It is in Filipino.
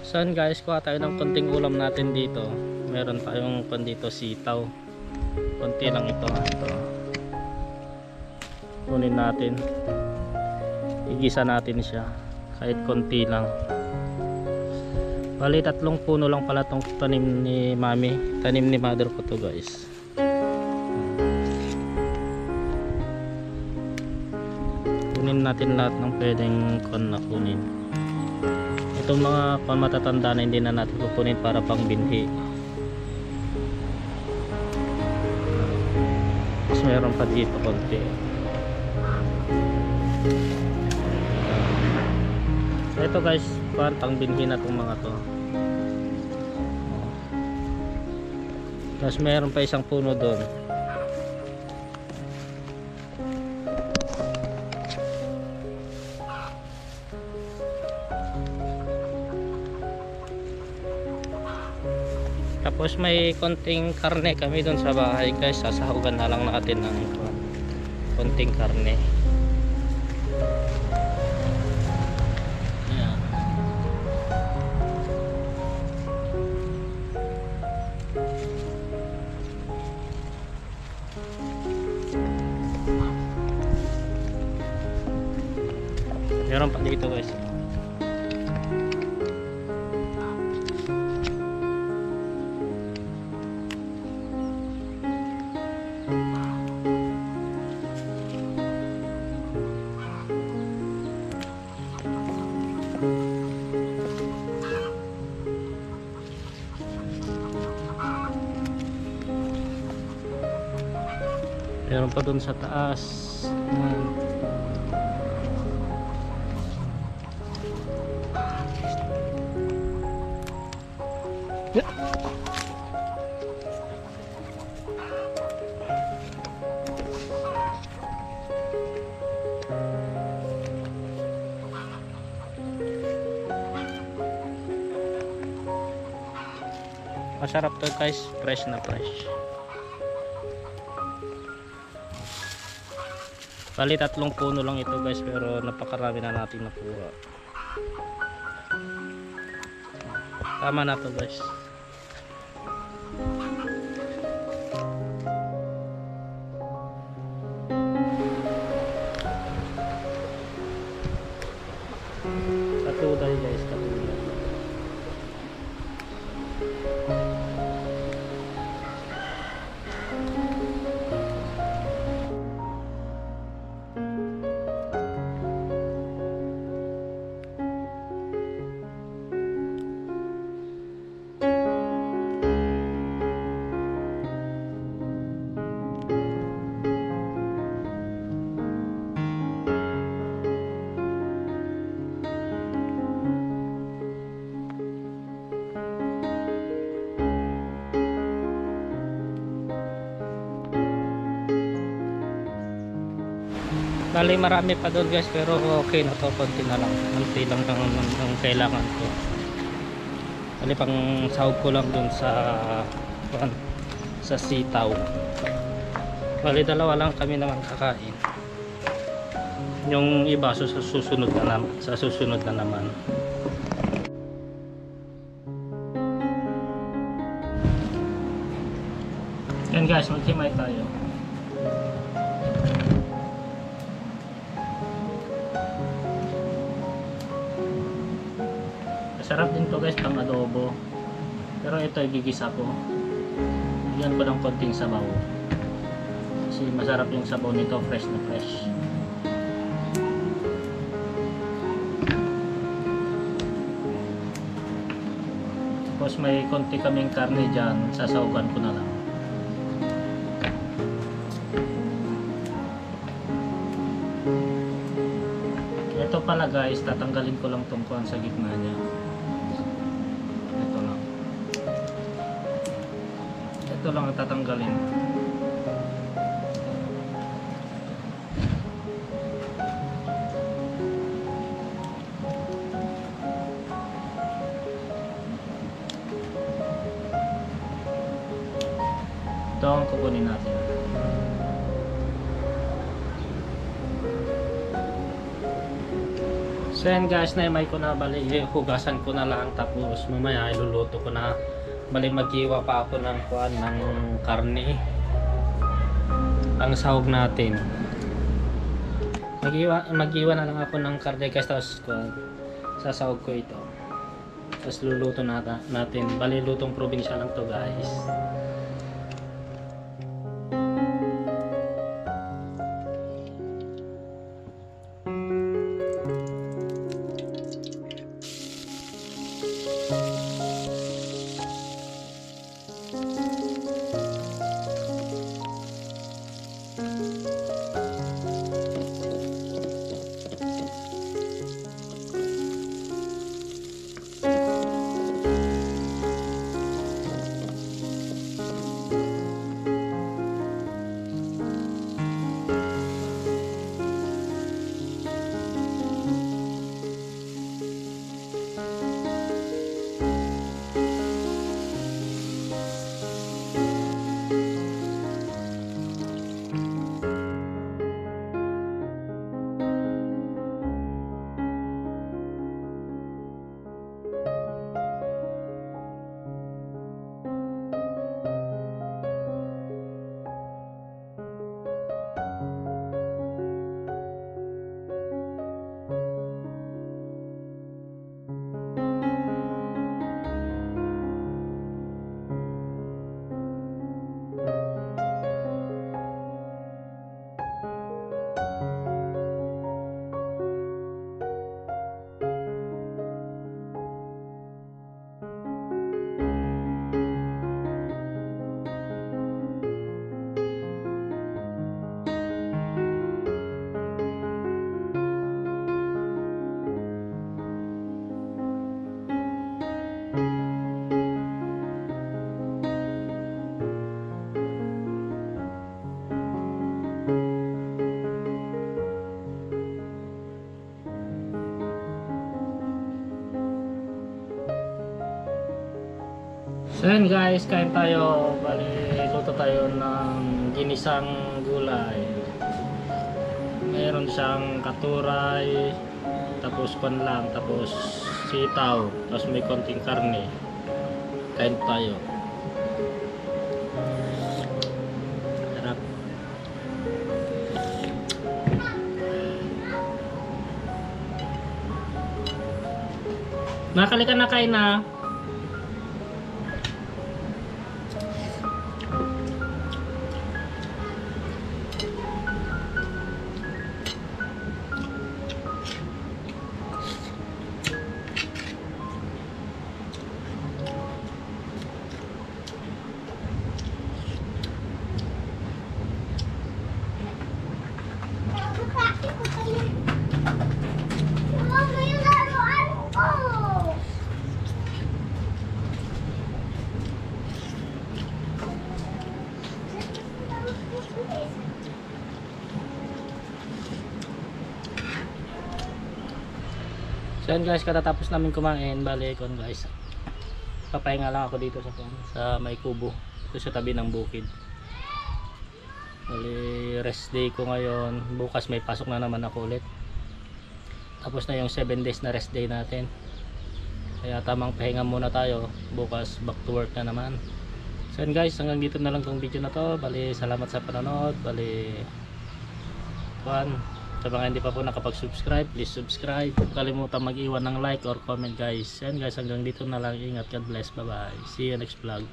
Saan guys, kuha tayo ng konting ulam natin dito. Meron tayong dito sitaw. Konti lang ito. Kunin natin. Igisa natin siya. Kahit konti lang. Bali 3 puno lang pala tong tanim ni mami. Tanim ni mother ko to guys. Kunin natin lahat ng pwedeng na kunin. Itong mga matatanda na hindi na natin kukunin para pang binhi. Mas meron pa dito konti. So ito guys, pang binhi na itong mga to. Tapos meron pa isang puno doon. Tapos may konting karne kami doon sa bahay guys. Sasahugan na lang natin ng konting karne. Ayan. Meron pa dito guys. Meron pa dun sa taas. Masarap to guys, fresh na fresh. Bali 3 puno lang ito guys, pero napakarami na natin nakuha. Tama na to guys. Katuday guys, katuday. Bali marami pa doon guys, pero okay na to, konti na lang. Konti lang ng kailangan ko. Bali pang sahog ko lang doon sa sitaw. Bali 2 lang kami naman kakain. Yung iba sa susunod na naman. Yan guys, maghimay tayo. Sarap din to guys pang adobo. Pero ito igigisa ko. Bigyan ko ng konting sabaw. Kasi masarap yung sabaw nito, fresh na fresh. Tapos may konti kaming karne dyan, sasawagan ko na lang. Ito pala guys, tatanggalin ko lang tong kuwan sa gitna niya. Ito lang ang tatanggalin. Ito ang kukunin natin. So yan guys, naimay ko na, bali hugasan ko na lang, tapos mamaya iluluto ko na. Bali maghiwa pa ako ng kuan ng karne. Ang sahog natin. Maghiwa na lang ako ng karne guys, tapos sasahog ko ito. Tapos luluto natin. Bali lutong probinsya lang to guys. So yun guys, kain tayo. Bali, luto tayo ng ginisang gulay. Meron siyang katuray, tapos pan lang, tapos sitaw, tapos may konting karne. Kain tayo. Harap. Nakalikan na kain na. So yan guys, katatapos namin kumain, bali kon guys, papahinga lang ako dito sa may kubo, ito sa tabi ng bukid. Bali rest day ko ngayon, bukas may pasok na naman ako ulit. Tapos na yung 7 days na rest day natin, kaya tamang pahinga muna tayo, bukas back to work na naman. So yan guys, hanggang dito na lang tong video na to. Bali salamat sa panonood. Bali sa mga hindi pa po nakapag-subscribe, please subscribe. Huwag kalimutan mag-iwan ng like or comment guys. Yan guys, hanggang dito na lang. Ingat, God bless, bye bye. See you next vlog.